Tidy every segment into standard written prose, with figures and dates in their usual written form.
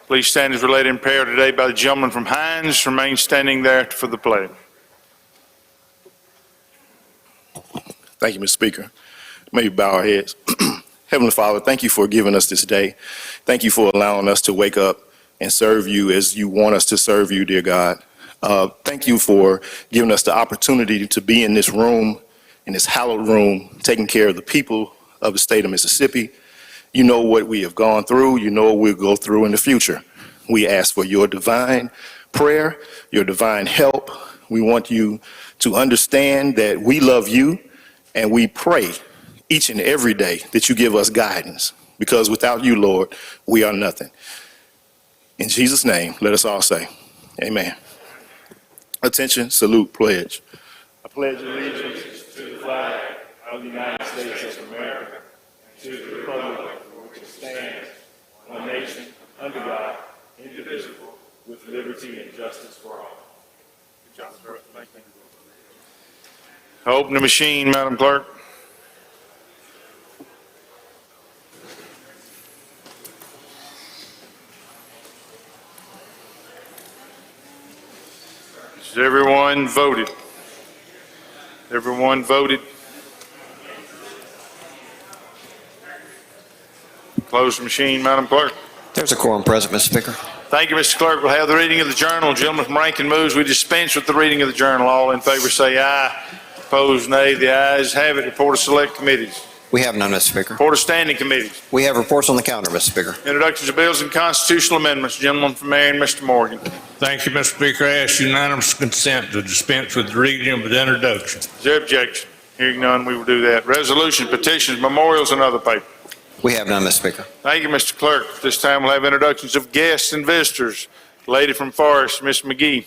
Please stand as related in prayer today by the gentleman from Hines. Remain standing there for the pledge. Thank you, Mr. Speaker. May we bow our heads. Heavenly Father, thank you for giving us this day. Thank you for allowing us to wake up and serve you as you want us to serve you, dear God. Thank you for giving us the opportunity to be in this room, in this hallowed room, taking care of the people of the state of Mississippi. You know what we have gone through. You know what we'll go through in the future. We ask for your divine prayer, your divine help. We want you to understand that we love you, and we pray each and every day that you give us guidance, because without you, Lord, we are nothing. In Jesus' name, let us all say, amen. Attention, salute, pledge. I pledge allegiance to the flag of the United States of America and to the republic for which it stands, one nation, under God, indivisible, with liberty and justice for all. Good job, sir. Thank you. Open the machine, Madam Clerk. Has everyone voted? Everyone voted? Close the machine, Madam Clerk. There's a quorum present, Mr. Speaker. Thank you, Mr. Clerk. We'll have the reading of the journal. Gentleman from Rankin moves we dispense with the reading of the journal. All in favor say aye. Opposed, nay. The ayes have it. Report of select committees. We have none, Mr. Speaker. Report of standing committees. We have reports on the calendar, Mr. Speaker. Introductions of bills and constitutional amendments. Gentleman from Marion, Mr. Morgan. Thank you, Mr. Speaker. I ask unanimous consent to dispense with the reading of the introduction. Is there objection? Hearing none, we will do that. Resolutions, petitions, memorials, and other paper. We have none, Mr. Speaker. Thank you, Mr. Clerk. This time we'll have introductions of guests and visitors. Lady from Forest, Ms. McGee.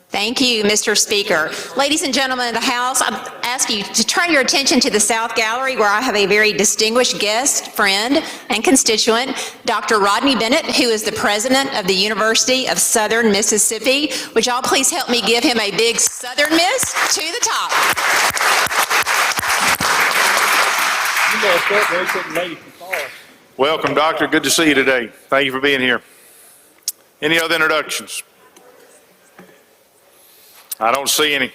Thank you, Mr. Speaker. Ladies and gentlemen of the House, I ask you to turn your attention to the South Gallery, where I have a very distinguished guest, friend, and constituent, Dr. Rodney Bennett, who is the president of the University of Southern Mississippi. Would y'all please help me give him a big Southern Miss to the top? Welcome, Doctor. Good to see you today. Thank you for being here. Any other introductions? I don't see any.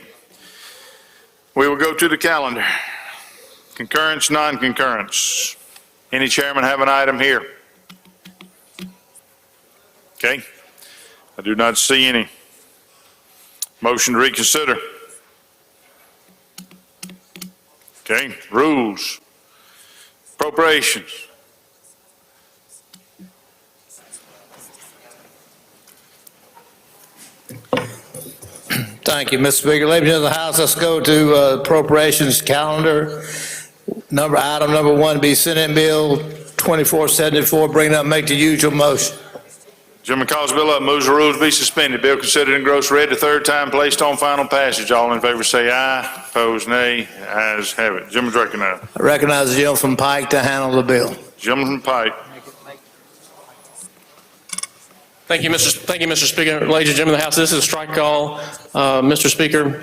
We will go to the calendar. Concurrence, non-concurrence. Any chairman have an item here? Okay. I do not see any. Motion to reconsider. Okay. Rules. Appropriations. Thank you, Mr. Speaker. Ladies and gentlemen of the House, let's go to appropriations calendar. Item number 1 be Senate Bill 2474. Bring it up, make the usual motion. Gentleman calls the bill up, moves the rules be suspended. Bill considered and gross read the third time, placed on final passage. All in favor say aye. Opposed, nay. Ayes have it. Gentleman's recognized. I recognize the gentleman from Pike to handle the bill. Gentleman from Pike. Thank you, Mr. Speaker. Ladies and gentlemen of the House, this is a strike call, Mr. Speaker,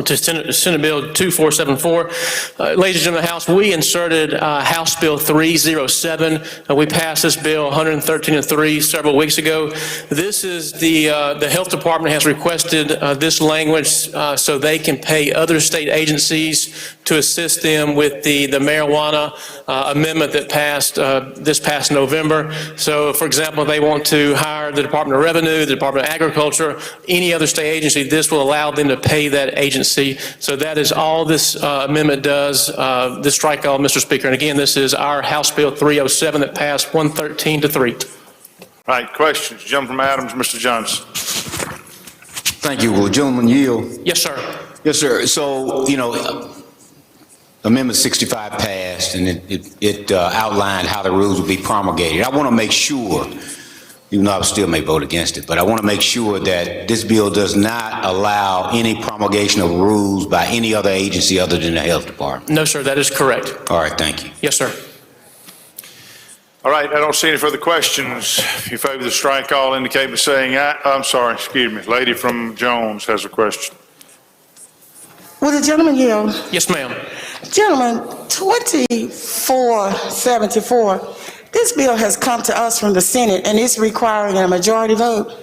to Senate Bill 2474. Ladies and gentlemen of the House, we inserted House Bill 307. We passed this bill 113-3 several weeks ago. This is the Health Department has requested this language so they can pay other state agencies to assist them with the marijuana amendment that passed this past November. So, for example, if they want to hire the Department of Revenue, the Department of Agriculture, any other state agency, this will allow them to pay that agency. So that is all this amendment does, this strike call, Mr. Speaker. And again, this is our House Bill 307 that passed 113-3. All right, questions. Gentleman from Adams, Mr. Johnson. Thank you. Will the gentleman yield? Yes, sir. Yes, sir. So, you know, Amendment 65 passed, and it outlined how the rules will be promulgated. I want to make sure, even though I still may vote against it, but I want to make sure that this bill does not allow any promulgation of rules by any other agency other than the Health Department. No, sir, that is correct. All right, thank you. Yes, sir. All right, I don't see any further questions. If you favor the strike call, indicate by saying aye. I'm sorry, excuse me. Lady from Jones has a question. Will the gentleman yield? Yes, ma'am. Gentlemen, 2474. this bill has come to us from the Senate and it's requiring a majority vote.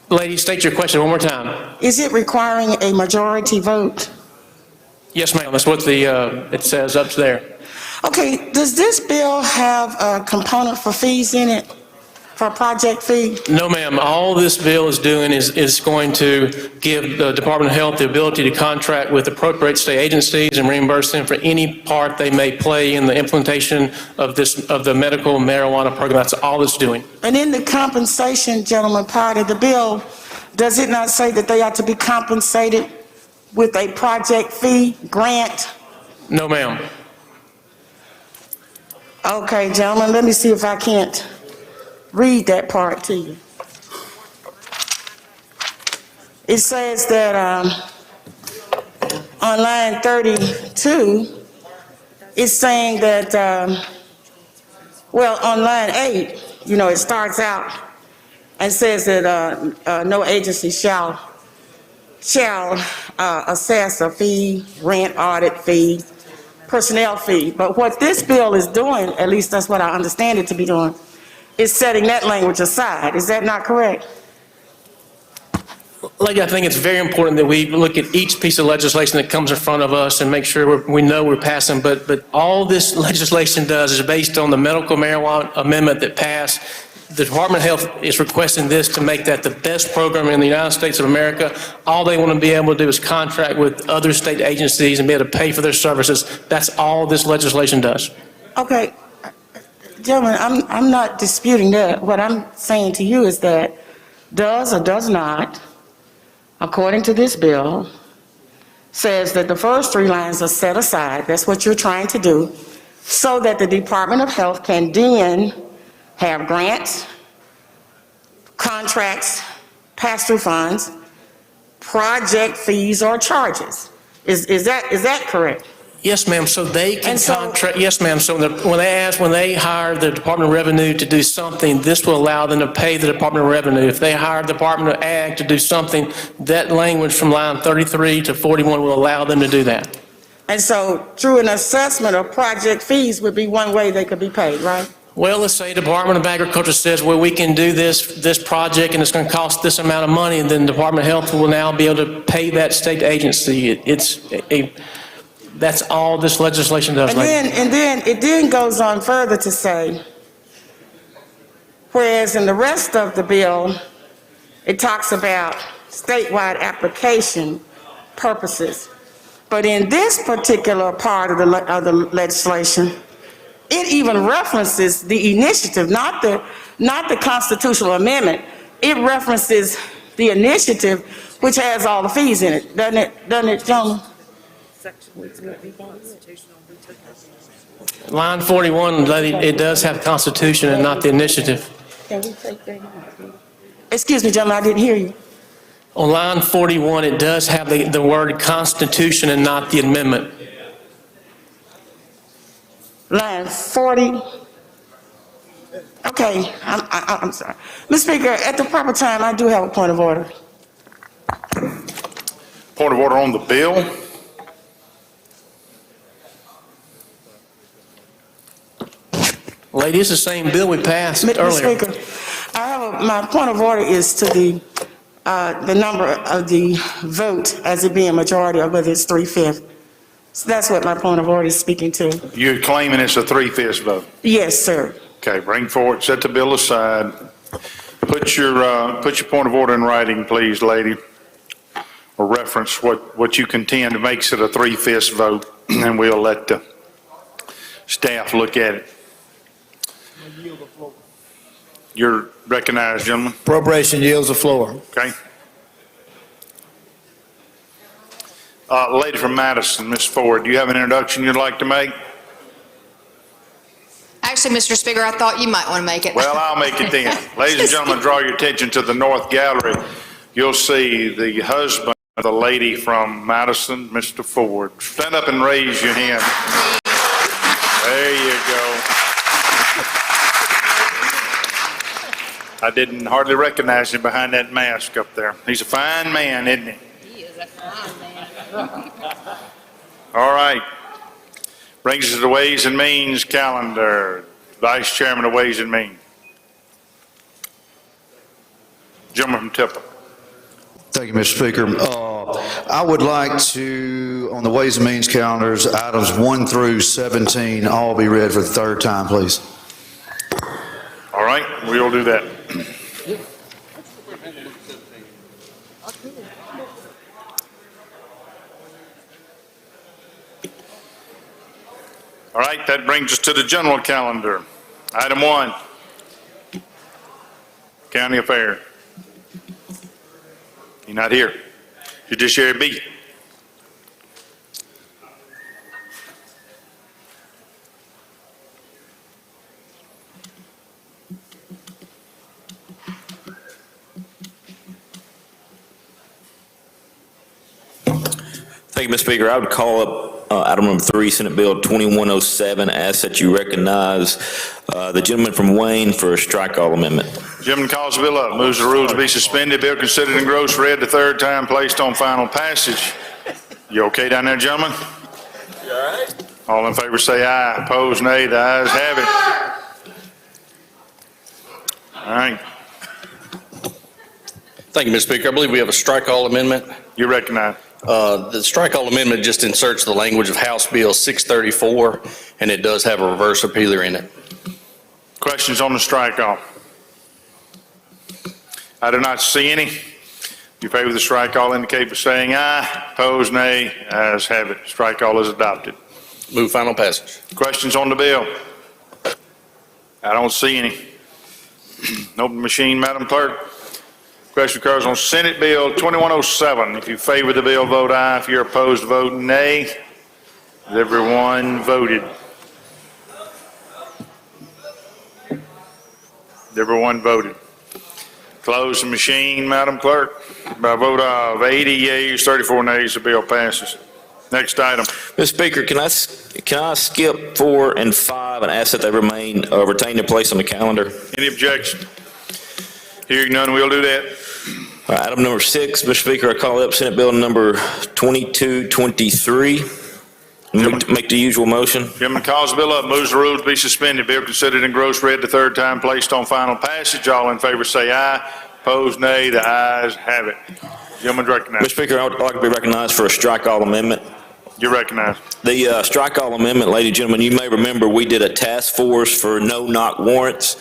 Lady, state your question one more time. Is it requiring a majority vote? Yes, ma'am, that's what it says up there. Okay, does this bill have a component for fees in it, for a project fee? No, ma'am. All this bill is doing is going to give the Department of Health the ability to contract with appropriate state agencies and reimburse them for any part they may play in the implementation of the medical marijuana program. That's all it's doing. And in the compensation, gentlemen, part of the bill, does it not say that they ought to be compensated with a project fee grant? No, ma'am. Okay, gentlemen, let me see if I can't read that part to you. It says that on line 32, it's saying that, well, on line 8, you know, it starts out and says that no agency shall assess a fee, rent, audit fee, personnel fee. But what this bill is doing, at least that's what I understand it to be doing, is setting that language aside. Is that not correct? Lady, I think it's very important that we look at each piece of legislation that comes in front of us and make sure we know we're passing. But all this legislation does is based on the medical marijuana amendment that passed. The Department of Health is requesting this to make that the best program in the United States of America. All they want to be able to do is contract with other state agencies and be able to pay for their services. That's all this legislation does. Okay, gentlemen, I'm not disputing that. What I'm saying to you is that does or does not, according to this bill, says that the first 3 lines are set aside. That's what you're trying to do, so that the Department of Health can then have grants, contracts, pass-through funds, project fees or charges. Is that correct? Yes, ma'am. So they can And so- contract. Yes, ma'am. So when they hire the Department of Revenue to do something, this will allow them to pay the Department of Revenue. If they hire the Department of Ag to do something, that language from line 33 to 41 will allow them to do that. And so through an assessment of project fees would be one way they could be paid, right? Well, let's say Department of Agriculture says, well, we can do this project and it's going to cost this amount of money, and then the Department of Health will now be able to pay that state agency. That's all this legislation does. And then it then goes on further to say, whereas in the rest of the bill, it talks about statewide application purposes. But in this particular part of the legislation, it even references the initiative, not the constitutional amendment. It references the initiative, which has all the fees in it, doesn't it, gentlemen? Line 41, lady, it does have Constitution and not the initiative. Can we take that? Excuse me, gentlemen, I didn't hear you. On line 41, it does have the word Constitution and not the amendment. Line 40. Okay, I'm sorry. Mr. Speaker, at the proper time, I do have a point of order. Point of order on the bill. Lady, it's the same bill we passed Mr. earlier. Speaker, my point of order is to the number of the vote as it being majority, or whether it's 3/5. So that's what my point of order is speaking to. You're claiming it's a 3/5 vote. Yes, sir. Okay, bring forward, set the bill aside. Put your point of order in writing, please, lady. Or reference what you contend makes it a 3/5 vote, and we'll let the staff look at it. You're recognized, gentlemen. Appropriation yields the floor. Okay. Lady from Madison, Ms. Ford, do you have an introduction you'd like to make? Actually, Mr. Speaker, I thought you might want to make it. Well, I'll make it then. Ladies and gentlemen, draw your attention to the north gallery. You'll see the husband of the lady from Madison, Mr. Ford. Stand up and raise your hand. There you go. I didn't hardly recognize him behind that mask up there. He's a fine man, isn't he? He is a fine man. All right. Brings us to the Ways and Means calendar. Vice Chairman of Ways and Means. Gentleman from Tipper. Thank you, Mr. Speaker. I would like to, on the Ways and Means calendars, items 1 through 17, all be read for the third time, please. All right, we'll do that. All right, that brings us to the general calendar. Item 1, County Affair. You're not here. Judiciary B. Thank you, Mr. Speaker. I would call up item number 3, Senate Bill 2107. Ask that you recognize the gentleman from Wayne for a strike-all amendment. Gentleman calls the bill up, moves the rules to be suspended, bill considered and gross read the third time, placed on final passage. You okay down there, gentlemen? You all right? All in favor say aye. Opposed, nay. The ayes have it. All right, Thank you, Mr. Speaker. I believe we have a strike-all amendment. you recognize. The strike-all amendment just inserts the language of House Bill 634, and it does have a reverse appealer in it. Questions on the strike-all? I do not see any. If you favor the strike-all, indicate by saying aye. Opposed, nay. Ayes have it. Strike-all is adopted. Move final passage. Questions on the bill? I don't see any. Open the machine, Madam Clerk. Question occurs on Senate Bill 2107. If you favor the bill, vote aye. If you're opposed, vote nay. Has everyone voted? Has everyone voted? Close the machine, Madam Clerk. By a vote of 80 yeas, 34 nays, the bill passes. Next item. Mr. Speaker, can I skip 4 and 5 and ask that they retain their place on the calendar? Any objection? Hearing none, we'll do that. All right, item number 6, Mr. Speaker, I call up Senate Bill number 2223. Make the usual motion. Gentleman calls the bill up, moves the rules to be suspended. Bill considered and gross read the third time, placed on final passage. All in favor say aye. Opposed, nay. The ayes have it. Gentleman Mr. recognized. Speaker, I would like to be recognized for a strike-all amendment. You're recognized. The strike-all amendment, ladies and gentlemen, you may remember we did a task force for no-knock warrants.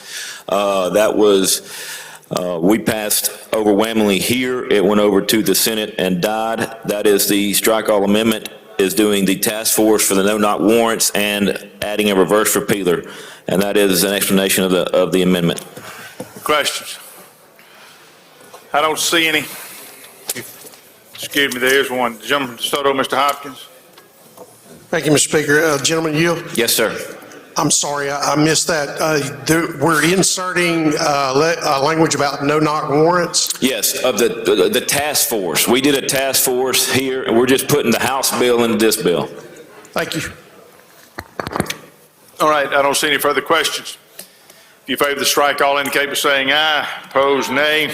We passed overwhelmingly here. It went over to the Senate and died. That is the strike-all amendment, is doing the task force for the no-knock warrants and adding a reverse repealer. And that is an explanation of the amendment. Questions? I don't see any. Excuse me, there is one. Gentleman from DeSoto, Mr. Hopkins. Thank you, Mr. Speaker. Gentleman, yield. Yes, sir. I'm sorry, I missed that. We're inserting language about no-knock warrants. Yes, of the task force. We did a task force here, and we're just putting the House bill into this bill. Thank you. All right, I don't see any further questions. If you favor the strike, all indicate by saying aye. Opposed, nay.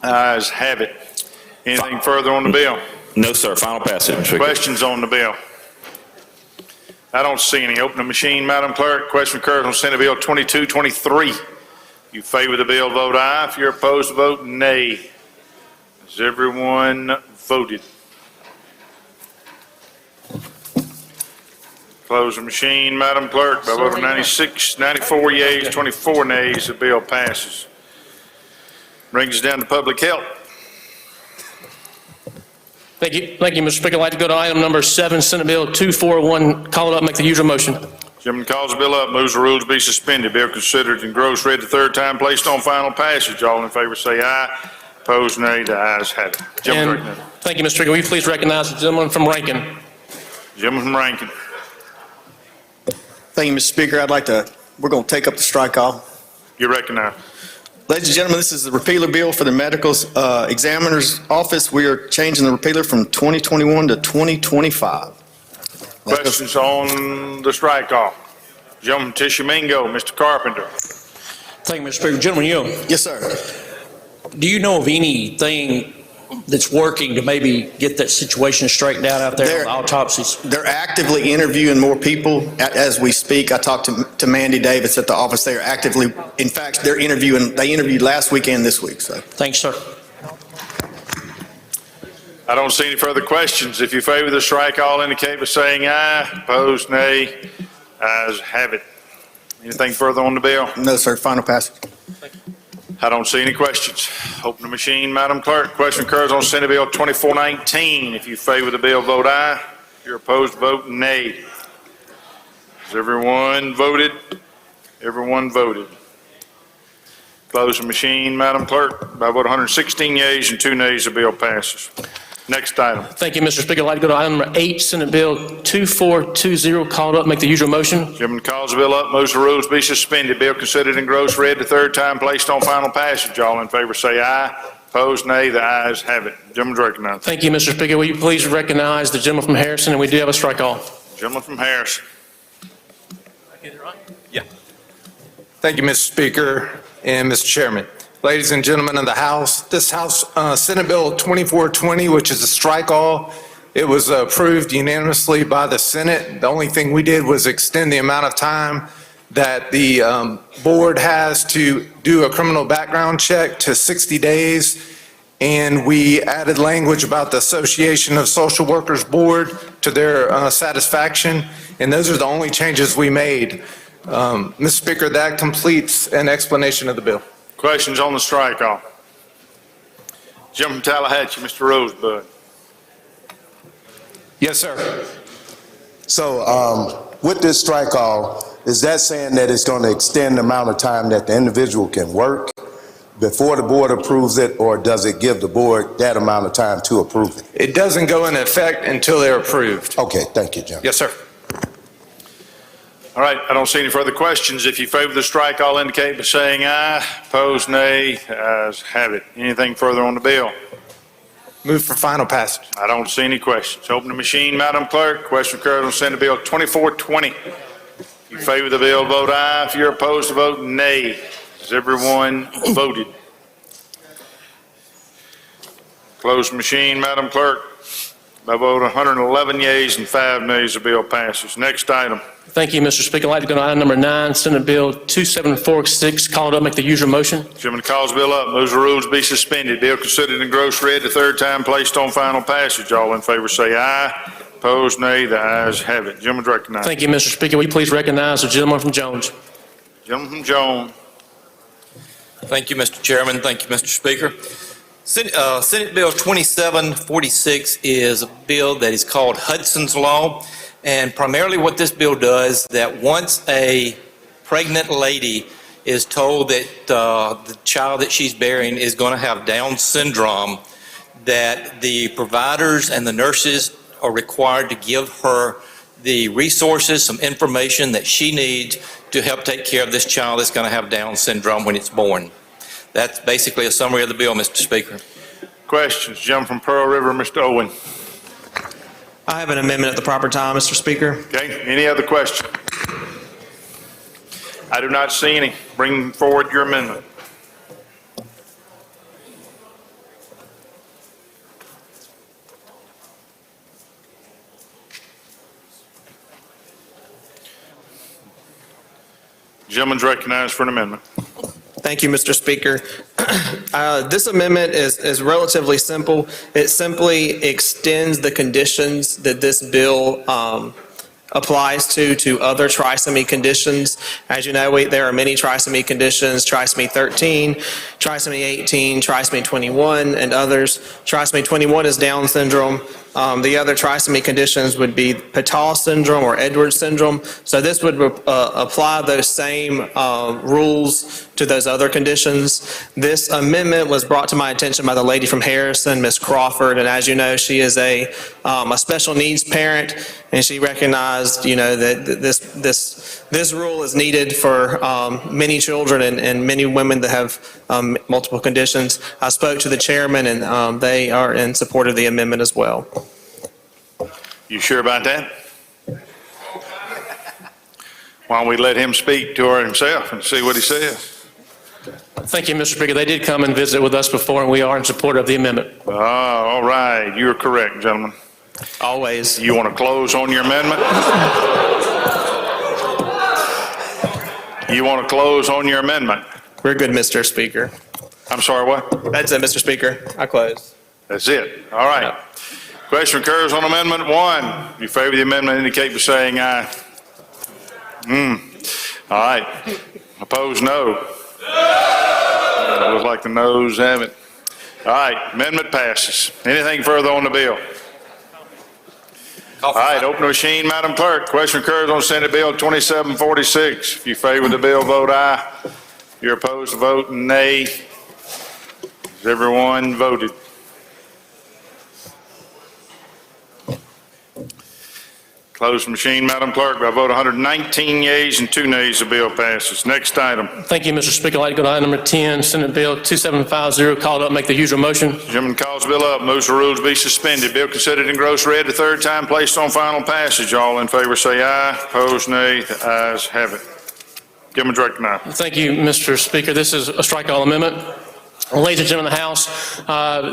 Ayes have it. Anything further on the bill? No, sir. Final passage, Mr. Speaker. Questions on the bill? I don't see any. Open the machine, Madam Clerk. Question occurs on Senate Bill 2223. If you favor the bill, vote aye. If you're opposed, vote nay. Has everyone voted? Close the machine, Madam Clerk. By a vote of 94 yeas, 24 nays, the bill passes. Brings us down to public health. Thank you, Mr. Speaker. I'd like to go to item number 7, Senate Bill 241. Call it up, make the usual motion. Gentleman calls the bill up, moves the rules to be suspended. Bill considered and gross read the third time, placed on final passage. All in favor say aye. Opposed, nay. The ayes have it. Gentleman And recognized. thank you, Mr. Speaker. Will you please recognize the gentleman from Rankin? Gentleman from Rankin. Thank you, Mr. Speaker. We're going to take up the strike-all. You recognize. Ladies and gentlemen, this is the repealer bill for the medical examiner's office. We are changing the repealer from 2021 to 2025. Questions on the strike off? Gentleman Tishomingo, Mr. Carpenter. Thank you, Mr. Speaker. Gentleman, you. Yes, sir. Do you know of anything that's working to maybe get that situation straightened out there There- on the autopsies? They're actively interviewing more people as we speak. I talked to Mandy Davis at the office. They are actively, in fact, they interviewed last week and this week, so. Thanks, sir. I don't see any further questions. If you favor the strike, all indicate by saying aye. Opposed, nay. Ayes have it. Anything further on the bill? No, sir, final passage. I don't see any questions. Open the machine, Madam Clerk. Question occurs on Senate Bill 2419. If you favor the bill, vote aye. If you're opposed, vote nay. Has everyone voted? Everyone voted. Close the machine, Madam Clerk. By a vote of 116 yeas and 2 nays, the bill passes. Next item. Thank you, Mr. Speaker. I'd like to go to item number 8, Senate Bill 2420, called up, make the usual motion. Chairman calls the bill up, moves the rules be suspended. Bill considered in gross read the third time, placed on final passage. All in favor say aye. Opposed, nay. The ayes have it. Gentleman's recognized. Thank you, Mr. Speaker. Will you please recognize the gentleman from Harrison, and we do have a strike call. Gentleman from Harrison. Thank you, Mr. Speaker and Mr. Chairman. Ladies and gentlemen of the House, this House Senate Bill 2420, which is a strike all, it was approved unanimously by the Senate. The only thing we did was extend the amount of time that the board has to do a criminal background check to 60 days. And we added language about the Association of Social Workers Board to their satisfaction. And those are the only changes we made. Mr. Speaker, that completes an explanation of the bill. Questions on the strike off? Gentleman from Tallahatchie, Mr. Rosebud. Yes, sir. So with this strike all, is that saying that it's going to extend the amount of time that the individual can work before the board approves it, or does it give the board that amount of time to approve it? It doesn't go into effect until they're approved. Okay, thank you, Jim. Yes, sir. All right, I don't see any further questions. If you favor the strike, I'll indicate by saying aye. Opposed, nay. Ayes have it. Anything further on the bill? Move for final passage. I don't see any questions. Open the machine, Madam Clerk. Question occurred on Senate Bill 2420. If you favor the bill, vote aye. If you're opposed, vote nay. Has everyone voted? Close the machine, Madam Clerk. By vote 111 yeas and 5 nays, the bill passes. Next item. Thank you, Mr. Speaker. I'd like to go to item number 9, Senate Bill 2746, called up, make the usual motion. Chairman calls the bill up, moves the rules be suspended. Bill considered in gross read the third time, placed on final passage. All in favor say aye. Opposed, nay. The ayes have it. Gentleman's recognized. Thank you, Mr. Speaker. Will you please recognize the gentleman from Jones? Gentleman from Jones. Thank you, Mr. Chairman. Thank you, Mr. Speaker. Senate Bill 2746 is a bill that is called Hudson's Law. And primarily what this bill does, that once a pregnant lady is told that the child that she's bearing is going to have Down syndrome, that the providers and the nurses are required to give her the resources, some information that she needs to help take care of this child that's going to have Down syndrome when it's born. That's basically a summary of the bill, Mr. Speaker. Questions? Gentleman from Pearl River, Mr. Owen. I have an amendment at the proper time, Mr. Speaker. Okay, any other question? I do not see any. Bring forward your amendment. Gentleman's recognized for an amendment. Thank you, Mr. Speaker. This amendment is relatively simple. It simply extends the conditions that this bill applies to other trisomy conditions. As you know, there are many trisomy conditions, trisomy 13, trisomy 18, trisomy 21, and others. Trisomy 21 is Down syndrome. The other trisomy conditions would be Patau syndrome or Edwards syndrome. So this would apply those same rules to those other conditions. This amendment was brought to my attention by the lady from Harrison, Ms. Crawford, and as you know, she is a special needs parent, and she recognized, you know, that this rule is needed for many children and many women that have multiple conditions. I spoke to the chairman, and they are in support of the amendment as well. You sure about that? Why don't we let him speak to her himself and see what he says? Thank you, Mr. Speaker. They did come and visit with us before, and we are in support of the amendment. All right, you're correct, gentlemen. Always. You want to close on your amendment? You want to close on your amendment? We're good, Mr. Speaker. I'm sorry, what? That's it, Mr. Speaker. I close. That's it. All right. Question occurs on Amendment 1. If you favor the amendment, indicate by saying aye. All right. Opposed, no. Looks like the noes have it. All right, amendment passes. Anything further on the bill? All right, open the machine, Madam Clerk. Question occurs on Senate Bill 2746. If you favor the bill, vote aye. If you're opposed, vote nay. Has everyone voted? Close the machine, Madam Clerk. By a vote of 119 yeas and 2 nays, the bill passes. Next item. Thank you, Mr. Speaker. I'd like to go to item number 10, Senate Bill 2750, called up, make the usual motion. Gentleman calls the bill up, moves the rules be suspended. Bill considered in gross read the third time, placed on final passage. All in favor say aye. Opposed, nay. The ayes have it. Gentleman's recognized. Thank you, Mr. Speaker. This is a strike-all amendment. Ladies and gentlemen of the House,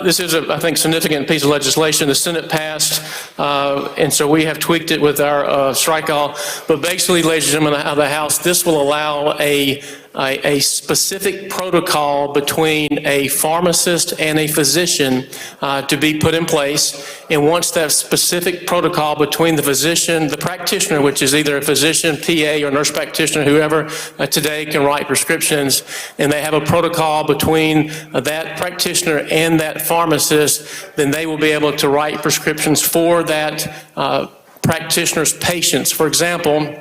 this is, I think, significant piece of legislation the Senate passed, and so we have tweaked it with our strike-all. But basically, ladies and gentlemen of the House, this will allow a specific protocol between a pharmacist and a physician to be put in place. And once that specific protocol between the physician, the practitioner, which is either a physician, PA, or nurse practitioner, whoever today can write prescriptions, and they have a protocol between that practitioner and that pharmacist, then they will be able to write prescriptions for that practitioner's patients. For example,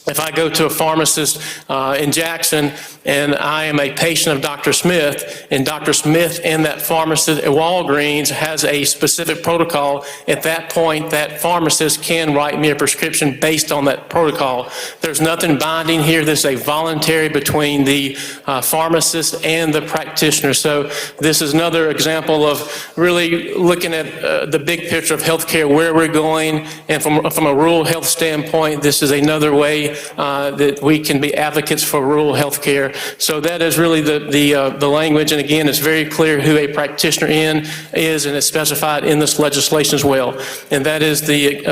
if I go to a pharmacist in Jackson and I am a patient of Dr. Smith, and Dr. Smith and that pharmacist at Walgreens has a specific protocol, at that point, that pharmacist can write me a prescription based on that protocol. There's nothing binding here. This is a voluntary between the pharmacist and the practitioner. So this is another example of really looking at the big picture of healthcare, where we're going, and from a rural health standpoint, this is another way that we can be advocates for rural health care. So that is really the language, and again, it's very clear who a practitioner is, and it's specified in this legislation as well. And that is the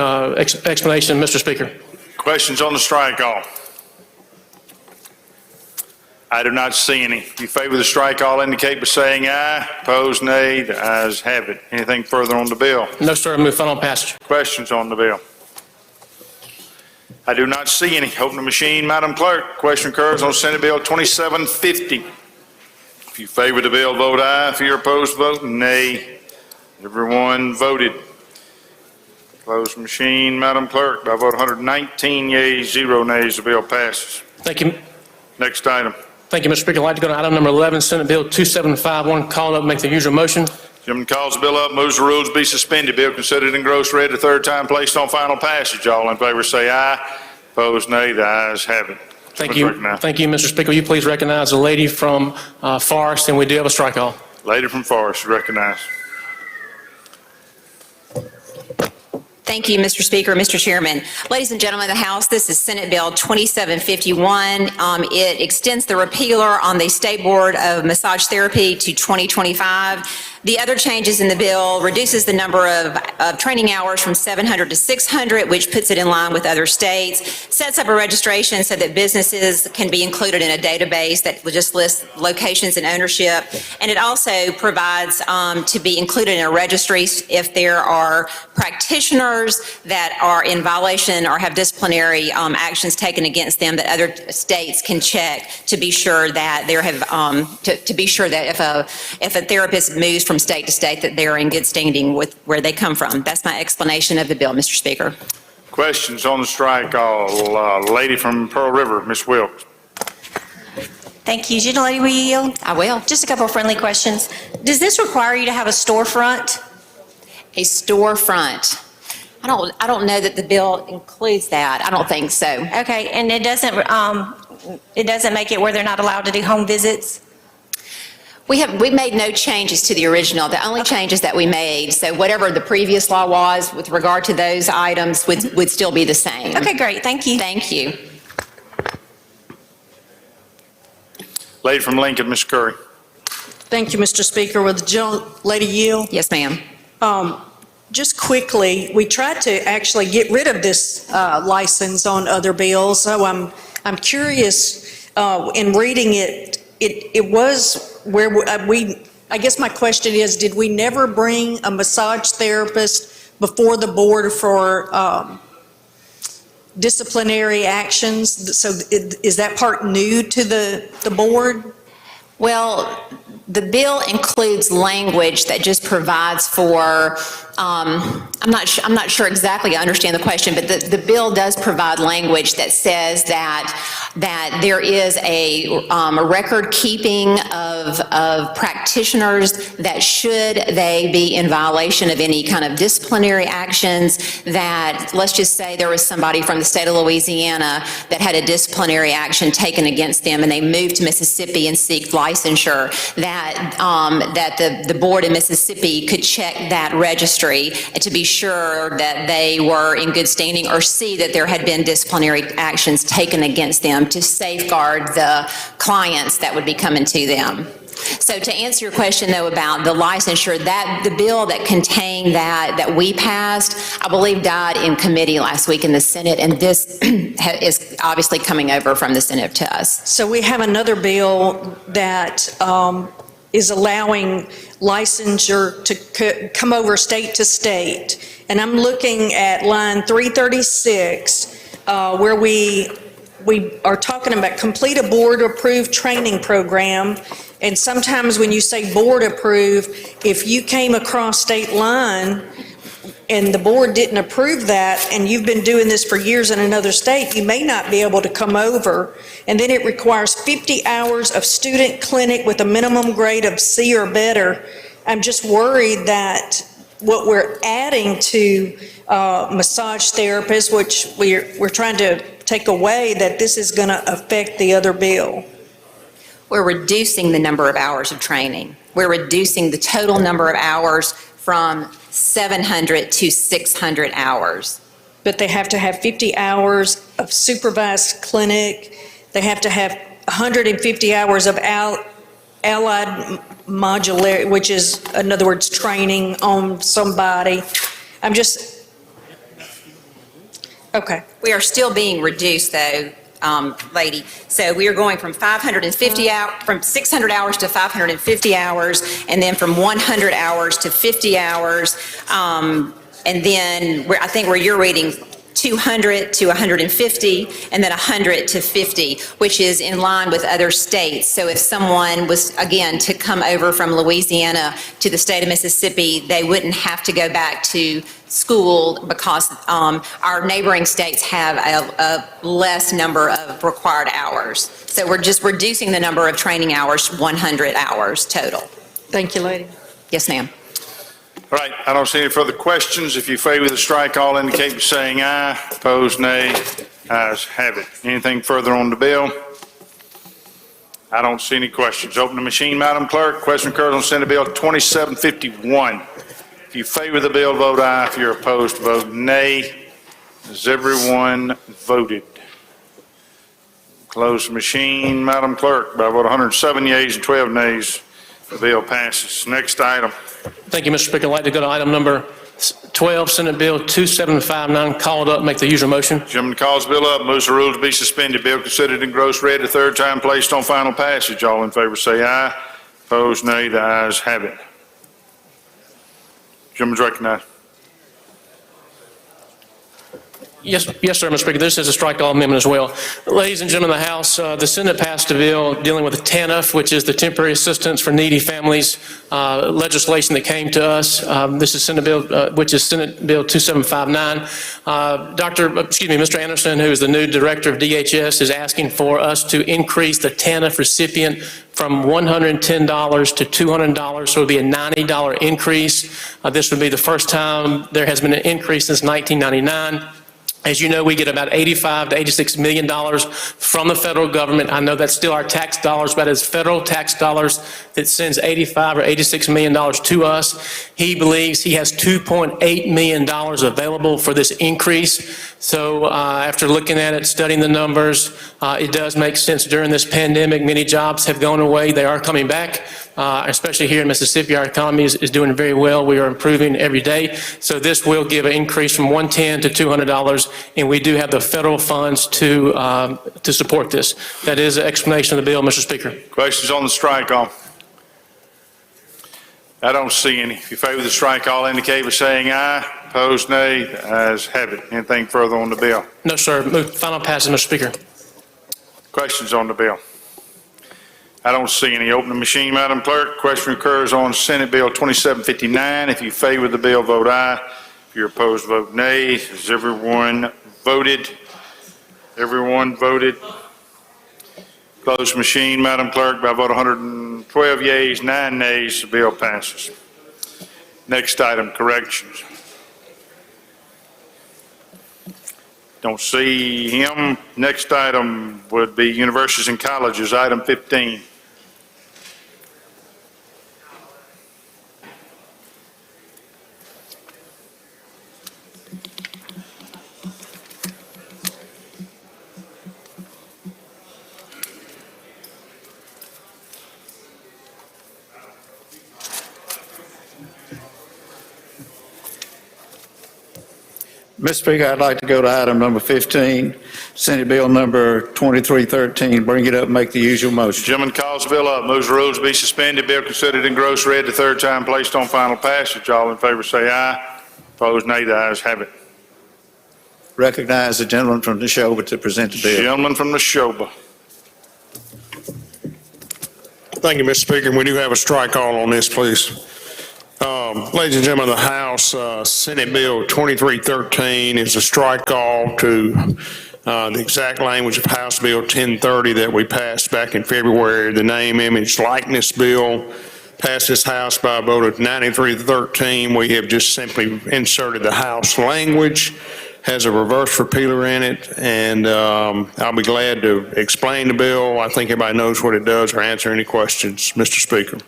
explanation, Mr. Speaker. Questions on the strike-all? I do not see any. If you favor the strike-all, indicate by saying aye. Opposed, nay. The ayes have it. Anything further on the bill? No, sir. Move final passage. Questions on the bill? I do not see any. Open the machine, Madam Clerk. Question occurs on Senate Bill 2750. If you favor the bill, vote aye. If you're opposed, vote nay. Everyone voted. Close the machine, Madam Clerk. By a vote of 119 yeas, 0 nays, the bill passes. Thank you. Next item. Thank you, Mr. Speaker. I'd like to go to item number 11, Senate Bill 2751, called up, make the usual motion. Gentleman calls the bill up, moves the rules be suspended. Bill considered in gross read the third time, placed on final passage. All in favor say aye. Opposed, nay. The ayes have it. Thank you. Thank you, Mr. Speaker. Will you please recognize the lady from Forest, and we do have a strike-all. Lady from Forest, recognized. Thank you, Mr. Speaker, Mr. Chairman. Ladies and gentlemen of the House, this is Senate Bill 2751. It extends the repealer on the State Board of Massage Therapy to 2025. The other changes in the bill reduces the number of training hours from 700 to 600, which puts it in line with other states, sets up a registration so that businesses can be included in a database that will just list locations and ownership, and it also provides to be included in a registry if there are practitioners that are in violation or have disciplinary actions taken against them, that other states can check to be sure that there have to be sure that if a therapist moves from state to state, that they're in good standing with where they come from. That's my explanation of the bill, Mr. Speaker. Questions on the strike-all? Lady from Pearl River, Ms. Wilkes. Thank you. Gentlelady, will you yield? I will. Just a couple of friendly questions. Does this require you to have a storefront? A storefront. I don't know that the bill includes that. I don't think so. Okay, and it doesn't make it where they're not allowed to do home visits? We made no changes to the original. The only changes that we made, so whatever the previous law was with regard to those items would still be the same. Okay, great. Thank you. Thank you. Lady from Lincoln, Ms. Curry. Thank you, Mr. Speaker. With the lady yield? Yes, ma'am. Just quickly, we tried to actually get rid of this license on other bills, so I'm curious, in reading it, it was where I guess my question is, did we never bring a massage therapist before the board for disciplinary actions? So is that part new to the board? Well, the bill includes language that just provides for, I'm not sure exactly I understand the question, but the bill does provide language that says that there is a record keeping of practitioners that should they be in violation of any kind of disciplinary actions, that let's just say there was somebody from the state of Louisiana that had a disciplinary action taken against them and they moved to Mississippi and seek licensure, that the board in Mississippi could check that registry to be sure that they were in good standing, or see that there had been disciplinary actions taken against them to safeguard the clients that would be coming to them. So to answer your question, though, about the licensure, that the bill that contained that we passed, I believe died in committee last week in the Senate, and this is obviously coming over from the Senate to us. So we have another bill that is allowing licensure to come over state to state. And I'm looking at line 336, where we are talking about complete a board-approved training program. And sometimes when you say board-approved, if you came across state line and the board didn't approve that, and you've been doing this for years in another state, you may not be able to come over. And then it requires 50 hours of student clinic with a minimum grade of C or better. I'm just worried that what we're adding to massage therapists, which we're trying to take away, that this is going to affect the other bill. We're reducing the number of hours of training. We're reducing the total number of hours from 700 to 600 hours. But they have to have 50 hours of supervised clinic. They have to have 150 hours of allied modularity, which is, in other words, training on somebody. I'm just, okay. We are still being reduced, though, lady. So we are going from 550 from 600 hours to 550 hours, and then from 100 hours to 50 hours, and then I think where you're reading 200 to 150, and then 100 to 50, which is in line with other states. So if someone was, again, to come over from Louisiana to the state of Mississippi, they wouldn't have to go back to school because our neighboring states have a less number of required hours. So we're just reducing the number of training hours, 100 hours total. Thank you, lady. Yes, ma'am. All right, I don't see any further questions. If you favor the strike, all indicate by saying aye. Opposed, nay. Ayes have it. Anything further on the bill? I don't see any questions. Open the machine, Madam Clerk. Question occurs on Senate Bill 2751. If you favor the bill, vote aye. If you're opposed, vote nay. Has everyone voted? Close the machine, Madam Clerk. By vote 107 yeas and 12 nays, the bill passes. Next item. Thank you, Mr. Speaker. I'd like to go to item number 12, Senate Bill 2759. Call it up, make the usual motion. Gentleman calls the bill up, moves the rule to be suspended. Bill considered in gross read the third time, placed on final passage. All in favor say aye. Opposed, nay. The ayes have it. Gentleman's recognized. Yes, sir, Mr. Speaker. This is a strike-all amendment as well. Ladies and gentlemen of the House, the Senate passed a bill dealing with the TANF, which is the Temporary Assistance for Needy Families legislation that came to us. This is Senate Bill, which is Senate Bill 2759. Mr. Anderson, who is the new director of DHS, is asking for us to increase the TANF recipient from $110 to $200, so it would be a $90 increase. This would be the first time there has been an increase since 1999. As you know, we get about $85 to $86 million from the federal government. I know that's still our tax dollars, but it's federal tax dollars that sends $85 or $86 million to us. He believes he has $2.8 million available for this increase. So after looking at it, studying the numbers, it does make sense. During this pandemic, many jobs have gone away. They are coming back, especially here in Mississippi. Our economy is doing very well. We are improving every day. So this will give an increase from $110 to $200. And we do have the federal funds to support this. That is an explanation of the bill, Mr. Speaker. Questions on the strike off? I don't see any. If you favor the strike, all indicate by saying aye. Opposed, nay. The ayes have it. Anything further on the bill? No, sir. Move final passage, Mr. Speaker. Questions on the bill? I don't see any. Open the machine, Madam Clerk. Question occurs on Senate Bill 2759. If you favor the bill, vote aye. If you're opposed, vote nay. Has everyone voted? Everyone voted. Close machine, Madam Clerk. By a vote of 112 yeas, 9 nays, the bill passes. Next item, corrections. Don't see him. Next item would be universities and colleges, item 15. Mr. Speaker, I'd like to go to item number 15, Senate Bill number 2313. Bring it up, make the usual motion. Gentleman calls the bill up, moves the rules to be suspended, bill considered engrossed, read the third time, placed on final passage. All in favor say aye. Opposed, nay. The ayes have it. Recognize the gentleman from Neshoba to present the bill. Gentleman from Neshoba. Thank you, Mr. Speaker. We do have a strike call on this, please. Ladies and gentlemen of the House, Senate Bill 2313 is a strike call to the exact language of House Bill 1030 that we passed back in February. The name, image, likeness bill passed this House by a vote of 93-13. We have just simply inserted the House language, has a reverse repealer in it, and I'll be glad to explain the bill. I think everybody knows what it does or answer any questions, Mr. Speaker.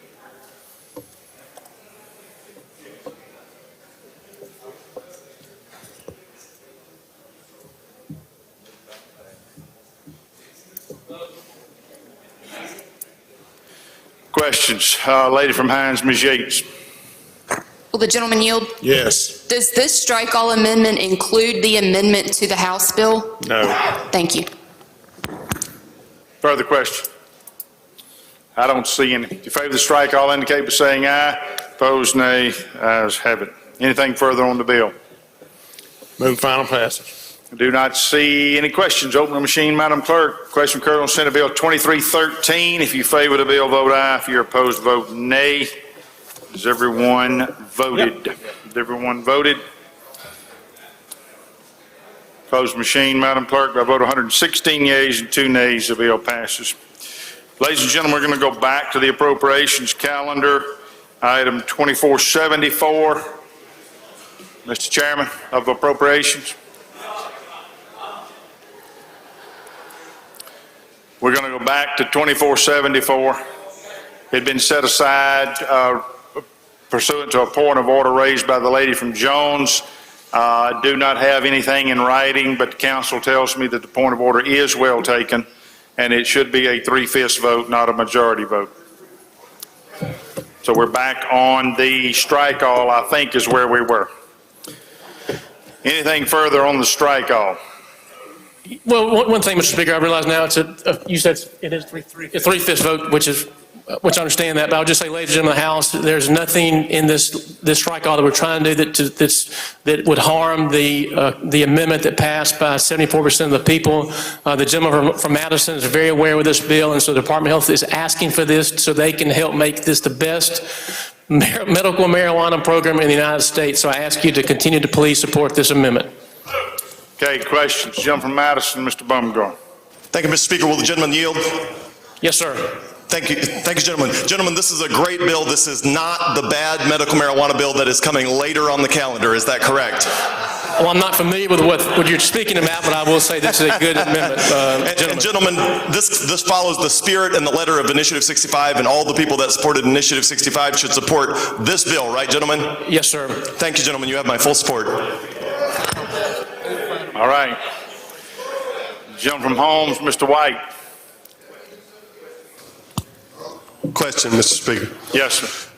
Questions? Lady from Hines, Ms. Yates. Will the gentleman yield? Yes. Does this strike all amendment include the amendment to the House bill? No. Thank you. Further question? I don't see any. If you favor the strike, all indicate by saying aye. Opposed, nay. Ayes have it. Anything further on the bill? Move final passage. I do not see any questions. Open the machine, Madam Clerk. Question occurred on Senate Bill 2313. If you favor the bill, vote aye. If you're opposed, vote nay. Has everyone voted? Has everyone voted? Closed machine, Madam Clerk. By a vote of 116 yeas and 2 nays, the bill passes. Ladies and gentlemen, we're going to go back to the appropriations calendar. Item 2474. Mr. Chairman of Appropriations. We're going to go back to 2474. It had been set aside pursuant to a point of order raised by the lady from Jones. I do not have anything in writing, but the council tells me that the point of order is well taken, and it should be a 3/5 vote, not a majority vote. So we're back on the strike all, I think, is where we were. Anything further on the strike all? Well, one thing, Mr. Speaker, I realize now you said it is a 3/5 vote, which I understand that, but I'll just say, ladies and gentlemen of the House, there's nothing in this strike all that we're trying to do that would harm the amendment that passed by 74% of the people. The gentleman from Madison is very aware of this bill, and so the Department of Health is asking for this so they can help make this the best medical marijuana program in the United States. So I ask you to continue to please support this amendment. Okay, questions. Gentleman from Madison, Mr. Bumgarner. Thank you, Mr. Speaker. Will the gentleman yield? Yes, sir. Thank you, gentlemen. Gentlemen, this is a great bill. This is not the bad medical marijuana bill that is coming later on the calendar. Is that correct? Well, I'm not familiar with what you're speaking about, but I will say this is a good amendment, And gentlemen, this follows the spirit and the letter of Initiative 65, and all the people that supported Initiative 65 should support this bill, right, gentlemen? Yes, sir. Thank you, gentlemen. You have my full support. All right. Gentleman from Holmes, Mr. White. Question, Mr. Speaker. Yes, sir.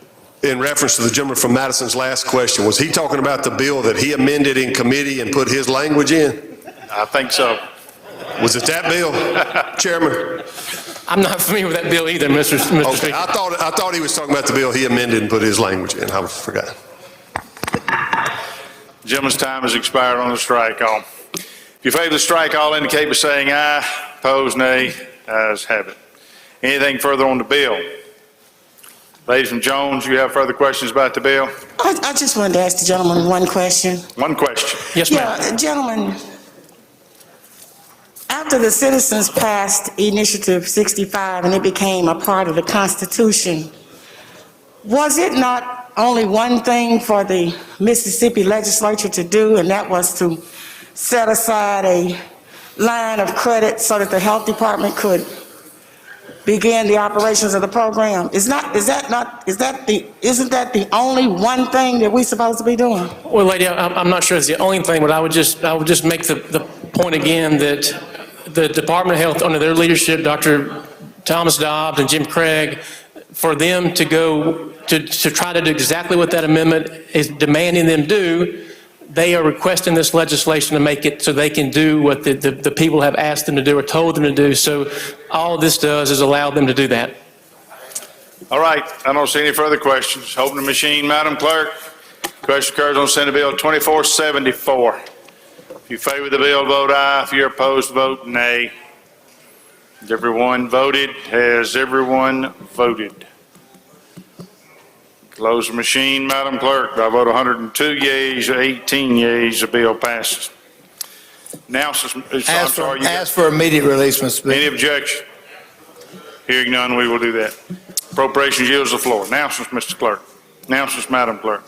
In reference to the gentleman from Madison's last question, was he talking about the bill that he amended in committee and put his language in? I think so. Was it that bill, Chairman? I'm not familiar with that bill either, Mr. Okay, Speaker. I thought he was talking about the bill he amended and put his language in. I forgot. Gentleman's time has expired on the strike all. If you favor the strike all, indicate by saying aye. Opposed, nay. Ayes have it. Anything further on the bill? Ladies from Jones, you have further questions about the bill? I just wanted to ask the gentleman one question. One question. Yes, ma'am. Yeah, gentlemen, after the citizens passed Initiative 65 and it became a part of the Constitution, was it not only one thing for the Mississippi legislature to do, and that was to set aside a line of credit so that the health department could begin the operations of the program? Isn't that the only one thing that we're supposed to be doing? Well, lady, I'm not sure it's the only thing, but I would just make the point again that the Department of Health, under their leadership, Dr. Thomas Dobbs and Jim Craig, for them to go to try to do exactly what that amendment is demanding them do, they are requesting this legislation to make it so they can do what the people have asked them to do or told them to do. So all this does is allow them to do that. All right, I don't see any further questions. Open the machine, Madam Clerk. Question occurs on Senate Bill 2474. If you favor the bill, vote aye. If you're opposed, vote nay. Has everyone voted? Has everyone voted? Close the machine, Madam Clerk. By a vote of 102 yeas, 18 yeas, the bill passes. Now, Ask for immediate release, Mr. Speaker. Any objection? Hearing none, we will do that. Appropriations yields the floor. Announcements, Mr. Clerk. Announcements, Madam Clerk.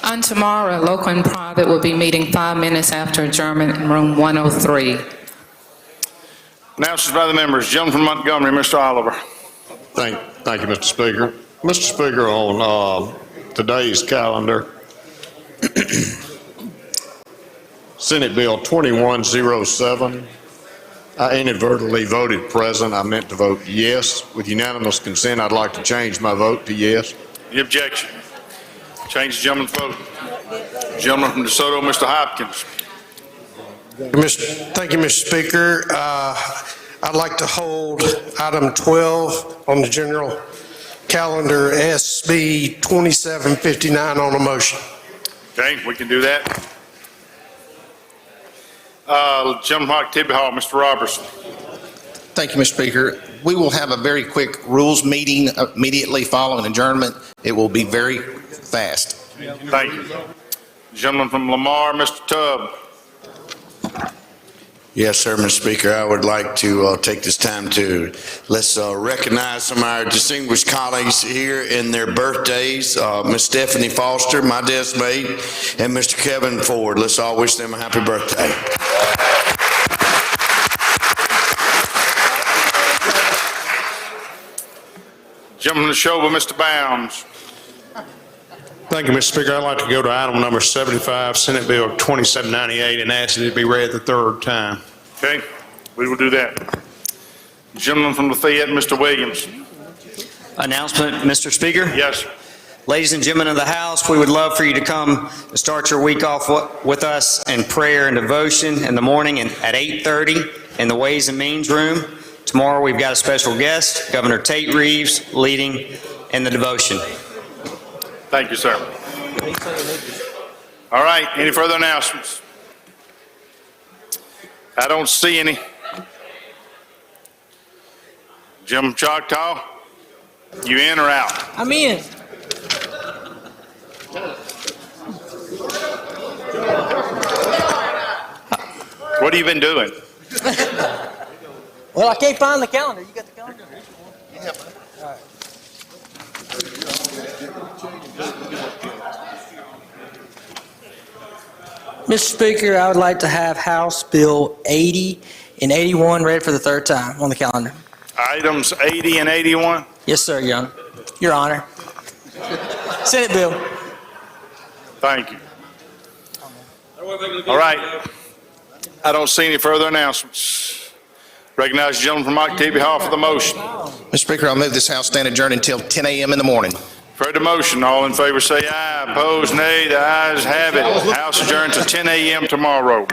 On tomorrow, local and private will be meeting 5 minutes after adjournment in room 103. Announcements by the members. Gentleman from Montgomery, Mr. Oliver. Thank you, Mr. Speaker. Mr. Speaker, on today's calendar, Senate Bill 2107, I inadvertently voted present. I meant to vote yes. With unanimous consent, I'd like to change my vote to yes. Any objection? Change the gentleman's vote. Gentleman from DeSoto, Mr. Hopkins. Thank you, Mr. Speaker. I'd like to hold item 12 on the general calendar, SB 2759, on a motion. Okay, we can do that. Gentleman from Activity Hall, Mr. Robertson. Thank you, Mr. Speaker. We will have a very quick rules meeting immediately following adjournment. It will be very fast. Thank you. Gentleman from Lamar, Mr. Tubb. Yes, sir, Mr. Speaker. I would like to take this time to recognize some of our distinguished colleagues here in their birthdays. Miss Stephanie Foster, my desk mate, and Mr. Kevin Ford. Let's all wish them a happy birthday. Gentleman from Neshoba, Mr. Bounds. Thank you, Mr. Speaker. I'd like to go to item number 75, Senate Bill 2798, and ask it to be read the third time. Okay, we will do that. Gentleman from Lafayette, Mr. Williams. Announcement, Mr. Speaker. Yes. Ladies and gentlemen of the House, we would love for you to come and start your week off with us in prayer and devotion in the morning at 8:30 in the Ways and Means room. Tomorrow we've got a special guest, Governor Tate Reeves, leading in the devotion. Thank you, sir. All right, any further announcements? I don't see any. Jim Choctaw, you in or out? I'm in. What have you been doing? Well, I can't find the calendar. You got the calendar? Yeah. All right. Mr. Speaker, I would like to have House Bill 80 and 81 read for the third time on the calendar. Items 80 and 81. Yes, sir, Your Honor. Senate bill. Thank you. All right. I don't see any further announcements. Recognize the gentleman from Octavia Hall for the motion. Mr. Speaker, I'll move this House stand adjourned until 10 a.m. in the morning. Heard the motion. All in favor say aye. Opposed, nay. The ayes have it. House adjourned to 10 a.m. tomorrow.